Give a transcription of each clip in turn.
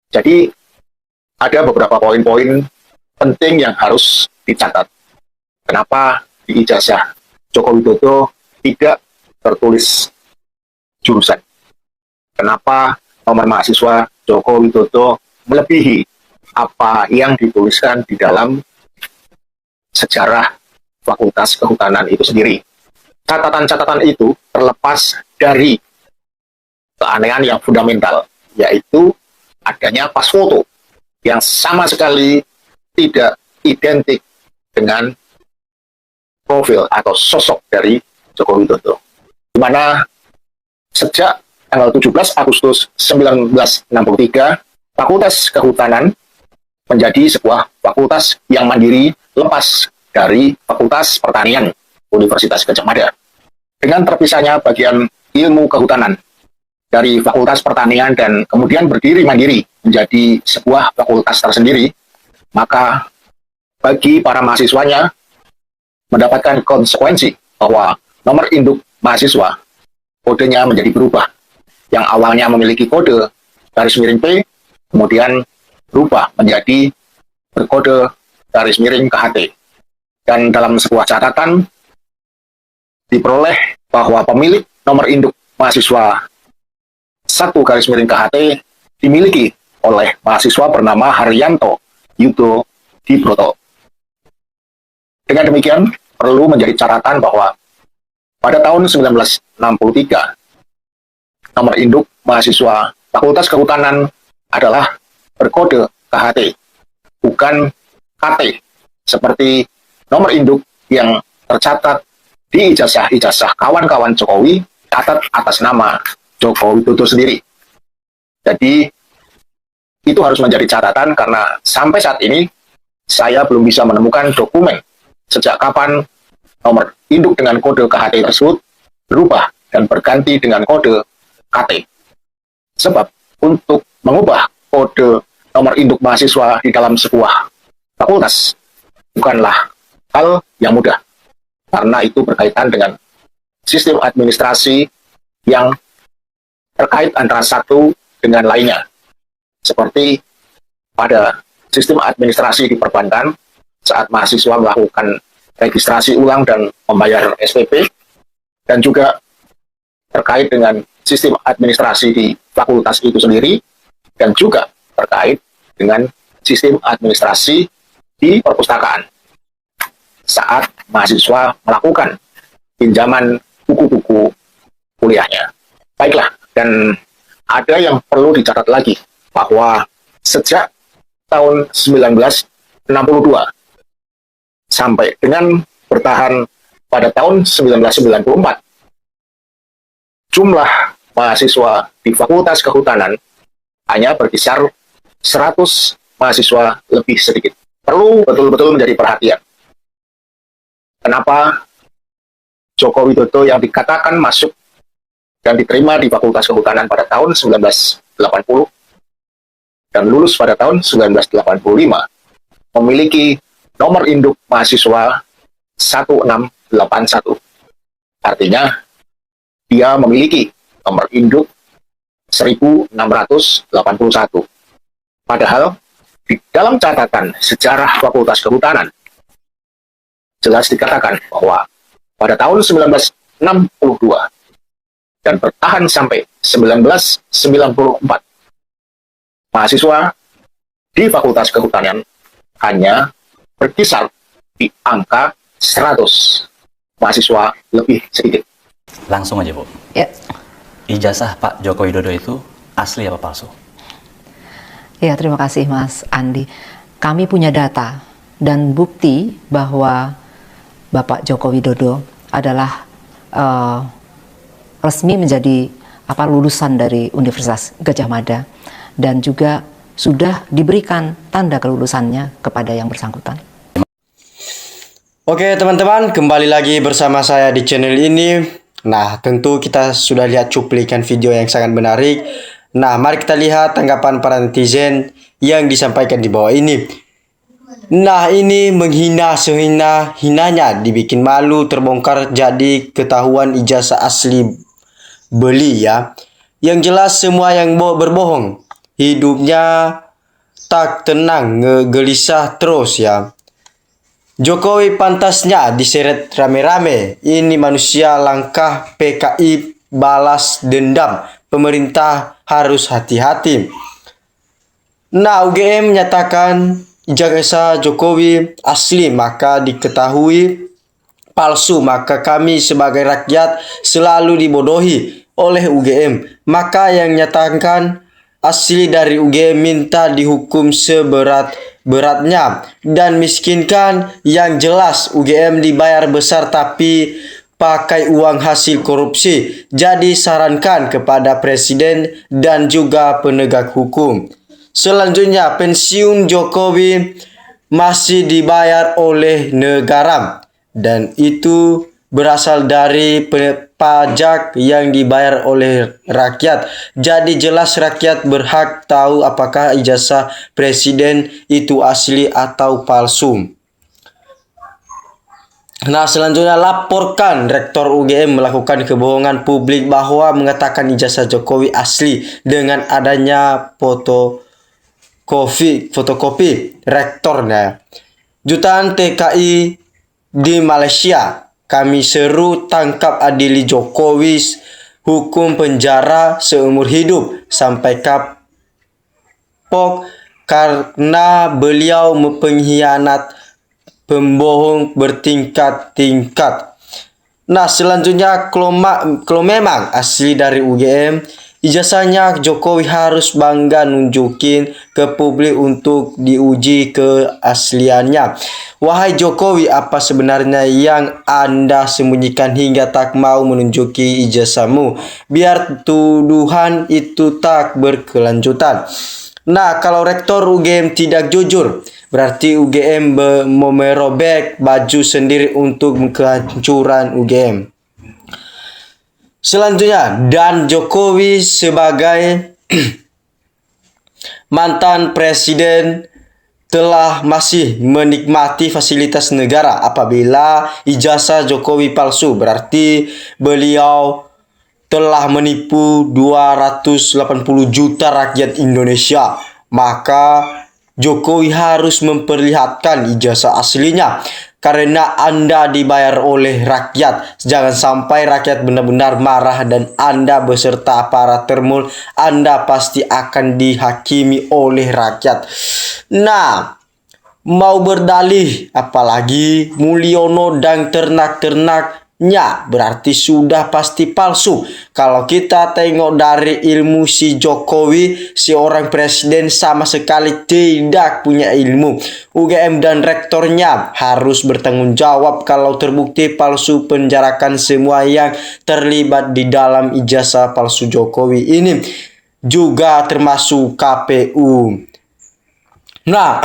Jadi ada beberapa poin-poin penting yang harus dicatat. Kenapa di ijazah Joko Widodo tidak tertulis jurusan? Kenapa nomor mahasiswa Joko Widodo melebihi apa yang dituliskan di dalam sejarah Fakultas Kehutanan itu sendiri? Catatan-catatan itu terlepas dari keanehan yang fundamental, yaitu adanya pas foto yang sama sekali tidak identik dengan profil atau sosok dari Joko Widodo. Di mana sejak tanggal 17 Agustus 1963, Fakultas Kehutanan menjadi sebuah fakultas yang mandiri lepas dari Fakultas Pertanian Universitas Gadjah Mada. Dengan terpisahnya bagian ilmu kehutanan dari Fakultas Pertanian dan kemudian berdiri mandiri menjadi sebuah fakultas tersendiri, maka bagi para mahasiswanya mendapatkan konsekuensi bahwa nomor induk mahasiswa kodenya menjadi berubah. Yang awalnya memiliki kode garis miring P, kemudian berubah menjadi berkode garis miring KHT. Dan dalam sebuah catatan diperoleh bahwa pemilik nomor induk mahasiswa 1 garis miring KHT dimiliki oleh mahasiswa bernama Haryanto Yudo Dibroto. Dengan demikian, perlu menjadi catatan bahwa pada tahun 1963, nomor induk mahasiswa Fakultas Kehutanan adalah berkode KHT, bukan KT, seperti nomor induk yang tercatat di ijazah-ijazah kawan-kawan Jokowi catat atas nama Joko Widodo sendiri. Jadi, itu harus menjadi catatan karena sampai saat ini saya belum bisa menemukan dokumen sejak kapan nomor induk dengan kode KHT tersebut berubah dan berganti dengan kode KT. Sebab untuk mengubah kode nomor induk mahasiswa di dalam sebuah fakultas bukanlah hal yang mudah, karena itu berkaitan dengan sistem administrasi yang terkait antara satu dengan lainnya. Seperti pada sistem administrasi di perbankan, saat mahasiswa melakukan registrasi ulang dan membayar SPP, dan juga terkait dengan sistem administrasi di fakultas itu sendiri, dan juga terkait dengan sistem administrasi di perpustakaan saat mahasiswa melakukan pinjaman buku-buku kuliahnya. Baiklah, dan ada yang perlu dicatat lagi, bahwa sejak tahun 1962 sampai dengan bertahan pada tahun 1994, jumlah mahasiswa di Fakultas Kehutanan hanya berkisar 100 mahasiswa lebih sedikit. Perlu betul-betul menjadi perhatian. Kenapa Joko Widodo yang dikatakan masuk dan diterima di Fakultas Kehutanan pada tahun 1980 dan lulus pada tahun 1985 memiliki nomor induk mahasiswa 1681. Artinya, dia memiliki nomor induk 1681. Padahal, di dalam catatan sejarah Fakultas Kehutanan, jelas dikatakan bahwa pada tahun 1962 dan bertahan sampai 1994, mahasiswa di Fakultas Kehutanan hanya berkisar di angka 100 mahasiswa lebih sedikit. Langsung aja, Bu. Ya. Ijazah Pak Joko Widodo itu asli apa palsu? Ya, terima kasih Mas Andi. Kami punya data dan bukti bahwa Bapak Joko Widodo adalah resmi menjadi lulusan dari Universitas Gadjah Mada dan juga sudah diberikan tanda kelulusannya kepada yang bersangkutan. Oke teman-teman, kembali lagi bersama saya di channel ini. Nah, tentu kita sudah lihat cuplikan video yang sangat menarik. Nah, mari kita lihat tanggapan para netizen yang disampaikan di bawah ini. Nah, ini menghina sehina-hinanya, dibikin malu, terbongkar jadi ketahuan ijazah asli beli ya. Yang jelas semua yang berbohong. hidupnya tak tenang, ngegelisah terus ya. Jokowi pantasnya diseret rame-rame. Ini manusia langkah PKI balas dendam. Pemerintah harus hati-hati. Nah, UGM menyatakan ijazah Jokowi asli, maka diketahui palsu, maka kami sebagai rakyat selalu dibodohi oleh UGM. Maka yang nyatakan asli dari UGM minta dihukum seberat-beratnya dan miskinkan yang jelas. UGM dibayar besar tapi pakai uang hasil korupsi. Jadi sarankan kepada Presiden dan juga penegak hukum. Selanjutnya, pensiun Jokowi masih dibayar oleh negara dan itu berasal dari pajak yang dibayar oleh rakyat. Jadi jelas rakyat berhak tahu apakah ijazah presiden itu asli atau palsu. Nah, selanjutnya, laporkan Rektor UGM melakukan kebohongan publik bahwa mengatakan ijazah Jokowi asli dengan adanya fotokopi rektornya. Jutaan TKI di Malaysia, kami seru tangkap adili Jokowi, hukum penjara seumur hidup sampai kapok karena beliau pengkhianat, pembohong bertingkat-tingkat. Nah, selanjutnya, kalau memang asli dari UGM, ijazahnya Jokowi harus bangga nunjukin ke publik untuk diuji keasliannya. Wahai Jokowi, apa sebenarnya yang Anda sembunyikan hingga tak mau menunjuki ijazahmu? Biar tuduhan itu tak berkelanjutan. Nah, kalau Rektor UGM tidak jujur, berarti UGM mau merobek baju sendiri untuk kehancuran UGM. Selanjutnya, dan Jokowi sebagai mantan presiden telah masih menikmati fasilitas negara. Apabila ijazah Jokowi palsu, berarti beliau telah menipu 280 juta rakyat Indonesia. Maka Jokowi harus memperlihatkan ijazah aslinya. Karena Anda dibayar oleh rakyat. Jangan sampai rakyat benar-benar marah dan Anda beserta aparat termul, Anda pasti akan dihakimi oleh rakyat. Nah, mau berdalih apalagi Mulyono dan ternak-ternaknya, berarti sudah pasti palsu. Kalau kita tengok dari ilmu si Jokowi, si orang presiden sama sekali tidak punya ilmu. UGM dan rektornya harus bertanggung jawab kalau terbukti palsu, penjarakan semua yang terlibat di dalam ijazah palsu Jokowi ini, juga termasuk KPU. Nah,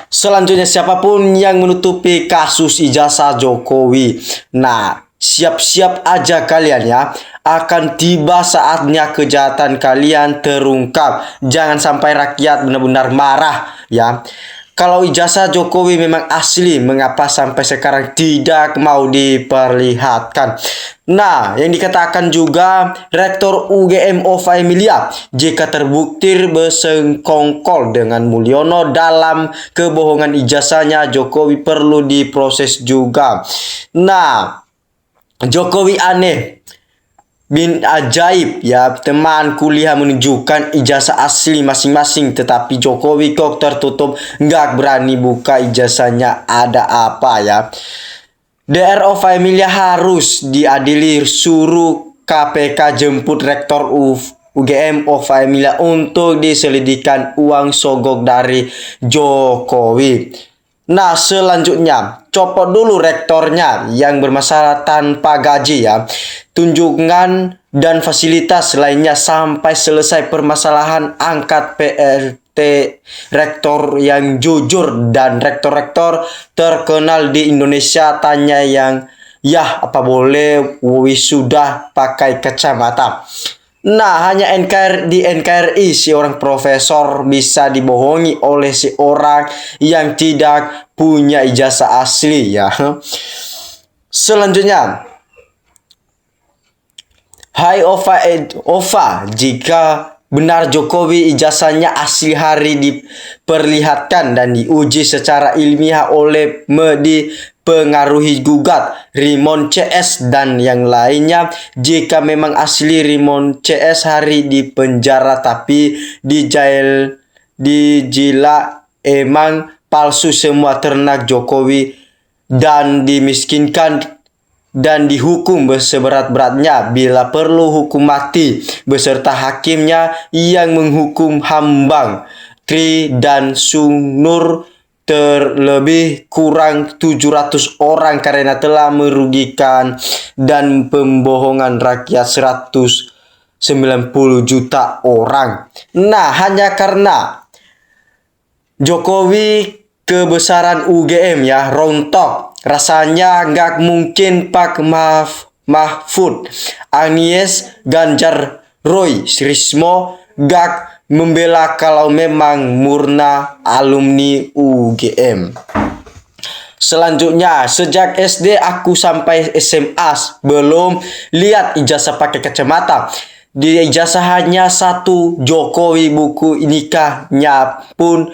selanjutnya, siapapun yang menutupi kasus ijazah Jokowi, nah, siap-siap aja kalian ya. Akan tiba saatnya kejahatan kalian terungkap. Jangan sampai rakyat benar-benar marah ya. Kalau ijazah Jokowi memang asli, mengapa sampai sekarang tidak mau diperlihatkan? Nah, yang dikatakan juga Rektor UGM Ova Emilia, jika terbukti bersengkongkol dengan Mulyono dalam kebohongan ijazahnya, Jokowi perlu diproses juga. Nah, Jokowi aneh bin ajaib ya, teman kuliah menunjukkan ijazah asli masing-masing, tetapi Jokowi kok tertutup, nggak berani buka ijazahnya. Ada apa ya? DR Ova Emilia harus diadili, suruh KPK jemput Rektor UGM Ova Emilia untuk diselidikan uang sogok dari Jokowi. Nah, selanjutnya, copot dulu rektornya yang bermasalah tanpa gaji ya, tunjangan dan fasilitas lainnya sampai selesai permasalahan. Angkat PLT rektor yang jujur dan rektor-rektor terkenal di Indonesia. Tanya yang ya, apa boleh wisuda pakai kacamata? Nah, hanya di NKRI seorang profesor bisa dibohongi oleh seorang yang tidak punya ijazah asli ya. Selanjutnya, hai Ova, jika benar Jokowi ijazahnya asli hari diperlihatkan dan diuji secara ilmiah oleh dipengaruhi gugat Rimon CS dan yang lainnya. Jika memang asli, Rimon CS hari di penjara tapi dijila emang palsu semua ternak Jokowi dan dimiskinkan dan dihukum seberat-beratnya, bila perlu hukum mati beserta hakimnya yang menghukum Hambang Tri dan Sunur terlebih kurang 700 orang karena telah merugikan dan pembohongan rakyat 190 juta orang. Nah, hanya karena Jokowi kebesaran UGM ya rontok, rasanya nggak mungkin Pak Mahfud, Anies, Ganjar, Roy, Rismo nggak membela kalau memang murna alumni UGM. Selanjutnya, sejak SD aku sampai SMA belum lihat ijazah pakai kacamata. Di ijazah hanya satu, Jokowi, buku nikahnya pun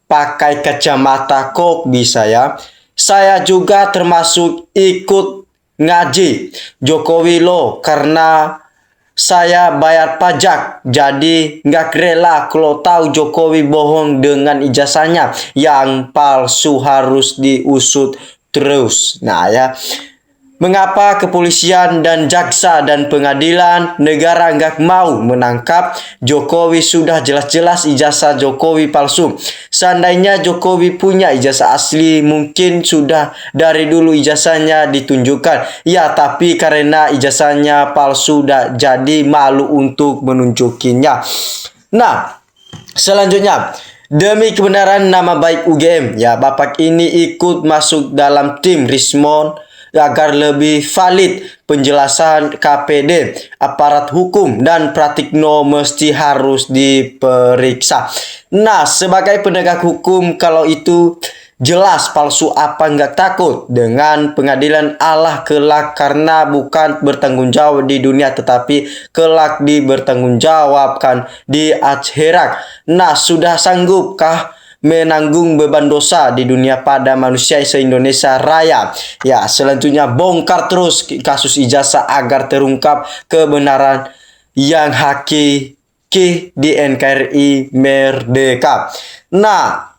pakai kacamata, kok bisa ya? Saya juga termasuk ikut ngaji Jokowi loh, karena saya bayar pajak, jadi nggak rela kalau tahu Jokowi bohong dengan ijazahnya yang palsu, harus diusut terus. Nah ya, mengapa kepolisian dan jaksa dan pengadilan negara nggak mau menangkap Jokowi? Sudah jelas-jelas ijazah Jokowi palsu. Seandainya Jokowi punya ijazah asli, mungkin sudah dari dulu ijazahnya ditunjukkan. Ya, tapi karena ijazahnya palsu, jadi malu untuk menunjukinya. Nah, selanjutnya, demi kebenaran nama baik UGM, ya Bapak ini ikut masuk dalam tim Rismon agar lebih valid penjelasan KPD, aparat hukum dan Pratikno mesti harus diperiksa. Nah, sebagai penegak hukum, kalau itu jelas palsu, apa nggak takut dengan pengadilan Allah kelak, karena bukan bertanggung jawab di dunia tetapi kelak dibertanggungjawabkan di akhirat. Nah, sudah sanggupkah menanggung beban dosa di dunia pada manusia se-Indonesia Raya? Ya, selanjutnya bongkar terus kasus ijazah agar terungkap kebenaran yang hakiki di NKRI Merdeka. Nah,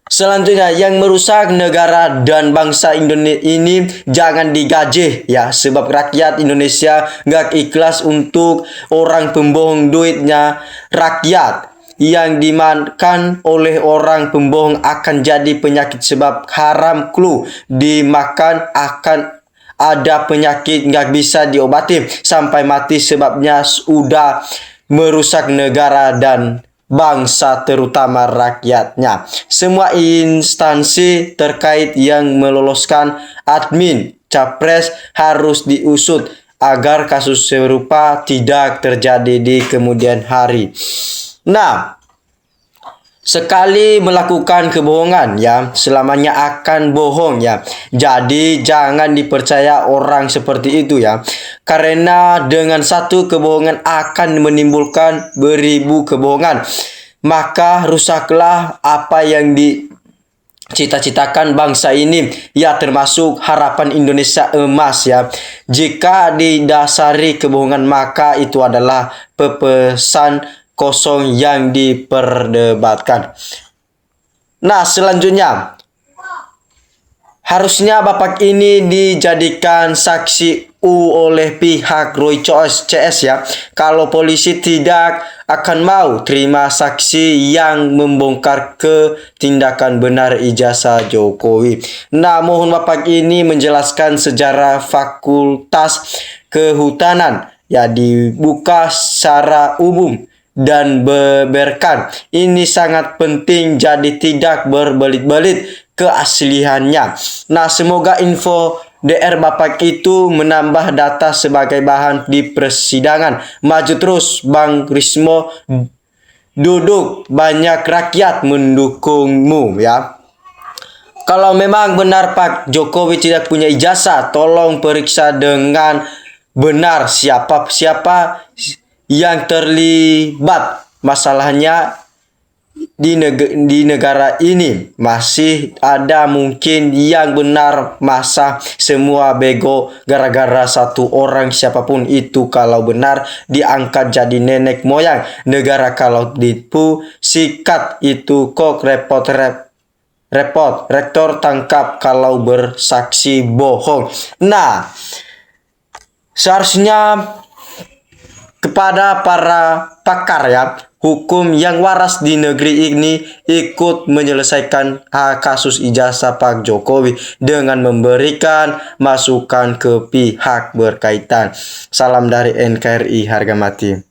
selanjutnya, yang merusak negara dan bangsa Indonesia ini jangan digaji ya, sebab rakyat Indonesia nggak ikhlas untuk orang pembohong. Duitnya rakyat yang dimakan oleh orang pembohong akan jadi penyakit, sebab haram clue dimakan akan ada penyakit nggak bisa diobati sampai mati, sebabnya sudah merusak negara dan bangsa terutama rakyatnya. Semua instansi terkait yang meloloskan admin capres harus diusut agar kasus serupa tidak terjadi di kemudian hari. Nah, sekali melakukan kebohongan ya, selamanya akan bohong ya. Jadi jangan dipercaya orang seperti itu ya. Karena dengan satu kebohongan akan menimbulkan beribu kebohongan. Maka rusaklah apa yang dicita-citakan bangsa ini ya, termasuk harapan Indonesia emas ya. Jika didasari kebohongan, maka itu adalah pepesan kosong yang diperdebatkan. Nah, selanjutnya, harusnya Bapak ini dijadikan saksi oleh pihak Roy CS ya. Kalau polisi tidak akan mau terima saksi yang membongkar ketindakan benar ijazah Jokowi. Nah, mohon Bapak ini menjelaskan sejarah Fakultas Kehutanan ya, dibuka secara umum dan beberkan. Ini sangat penting, jadi tidak berbelit-belit keasliannya. Nah, semoga info DR Bapak itu menambah data sebagai bahan di persidangan. Maju terus Bang Rismo, duduk banyak rakyat mendukungmu ya. Kalau memang benar Pak Jokowi tidak punya ijazah, tolong periksa dengan benar siapa yang terlibat masalahnya di negara ini. Masih ada mungkin yang benar, masa semua bego gara-gara satu orang siapapun itu kalau benar diangkat jadi nenek moyang negara, kalau dipu sikat itu kok repot rektor tangkap kalau bersaksi bohong. Nah, seharusnya kepada para pakar ya hukum yang waras di negeri ini ikut menyelesaikan kasus ijazah Pak Jokowi dengan memberikan masukan ke pihak berkaitan. Salam dari NKRI harga mati.